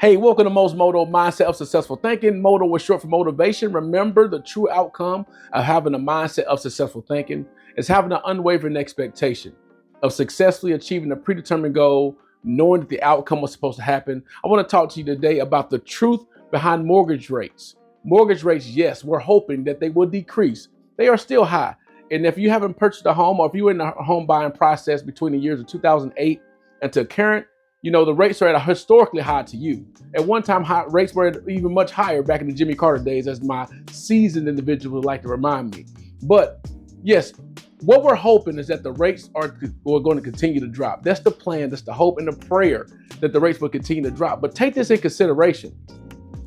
Hey, welcome to Most Moto Mindset of Successful Thinking. Moto was short for motivation. Remember, the true outcome of having a mindset of successful thinking is having an unwavering expectation of successfully achieving a predetermined goal, knowing that the outcome was supposed to happen. I want to talk to you today about the truth behind mortgage rates. Mortgage rates, yes, we're hoping that they will decrease. They are still high. And if you haven't purchased a home, or if you're in the home buying process between the years of 2008 and to current, the rates are at a historically high to you. At one time, rates were even much higher back in the Jimmy Carter days, as my seasoned individual would like to remind me. But yes, what we're hoping is that the rates are going to continue to drop. That's the plan, that's the hope and the prayer that the rates will continue to drop. But take this in consideration.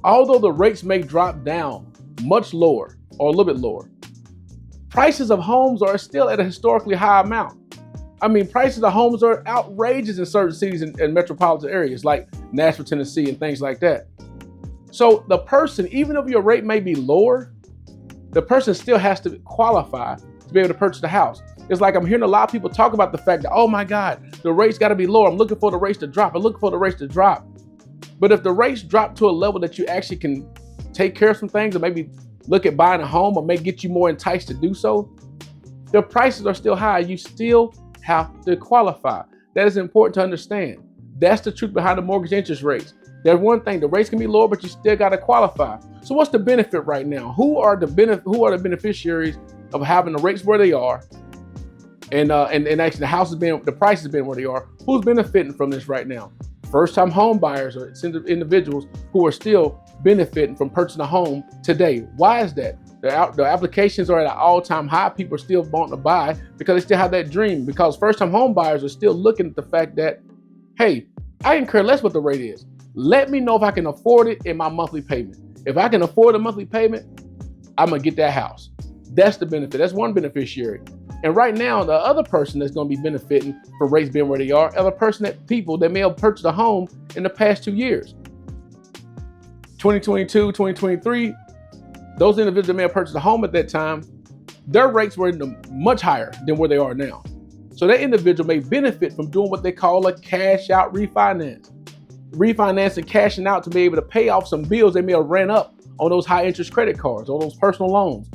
Although the rates may drop down much lower or a little bit lower, prices of homes are still at a historically high amount. I mean, prices of homes are outrageous in certain cities and metropolitan areas like Nashville, Tennessee, and things like that. So the person, even if your rate may be lower, the person still has to qualify to be able to purchase the house. It's like I'm hearing a lot of people talk about the fact that, oh my God, the rates got to be lower. I'm looking for the rates to drop. I'm looking for the rates to drop. But if the rates drop to a level that you actually can take care of some things, or maybe look at buying a home, or may get you more enticed to do so, the prices are still high. You still have to qualify. That is important to understand. That's the truth behind the mortgage interest rates. There's one thing, the rates can be lower, but you still got to qualify. So what's the benefit right now? Who are the beneficiaries of having the rates where they are, and actually the prices being where they are? Who's benefiting from this right now? First-time home buyers or individuals who are still benefiting from purchasing a home today. Why is that? The applications are at an all-time high. People are still wanting to buy because they still have that dream. Because first-time home buyers are still looking at the fact that, hey, I can care less what the rate is. Let me know if I can afford it in my monthly payment. If I can afford a monthly payment, I'm gonna get that house. That's the benefit. That's one beneficiary. And right now, the other person that's going to be benefiting for rates being where they are people that may have purchased a home in the past 2 years. 2022, 2023, those individuals that may have purchased a home at that time, their rates were much higher than where they are now. So that individual may benefit from doing what they call a cash out refinance. Refinancing, cashing out to be able to pay off some bills they may have ran up on those high interest credit cards or those personal loans.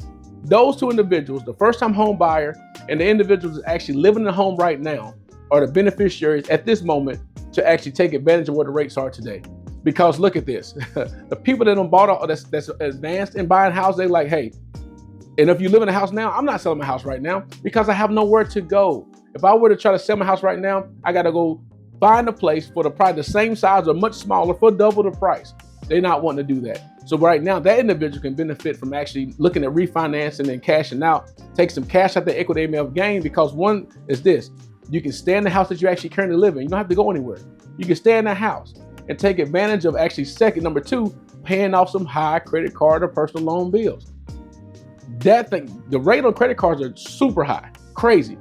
Those two individuals, the first-time home buyer and the individuals that actually living in the home right now, are the beneficiaries at this moment to actually take advantage of what the rates are today. Because look at this, the people that don't bought that's advanced in buying houses, they like, hey, and if you live in a house now, I'm not selling my house right now because I have nowhere to go. If I were to try to sell my house right now, I got to go find a place for probably the same size or much smaller for double the price. They're not wanting to do that. So right now, that individual can benefit from actually looking at refinancing and cashing out, take some cash out the equity they may have gained, because one is this: you can stay in the house that you actually currently live in. You don't have to go anywhere. You can stay in that house and take advantage of number two, paying off some high credit card or personal loan bills. The rate on credit cards are super high, crazy.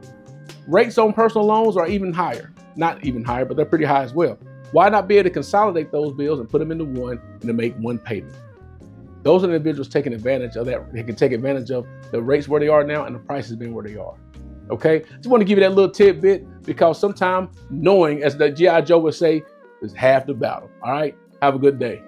Rates on personal loans are even higher. Not even higher, but they're pretty high as well. Why not be able to consolidate those bills and put them into one and to make one payment? Those are the individuals taking advantage of that. They can take advantage of the rates where they are now and the prices being where they are. Okay? Just want to give you that little tidbit, because sometimes knowing, as the G.I. Joe would say, is half the battle. All right? Have a good day.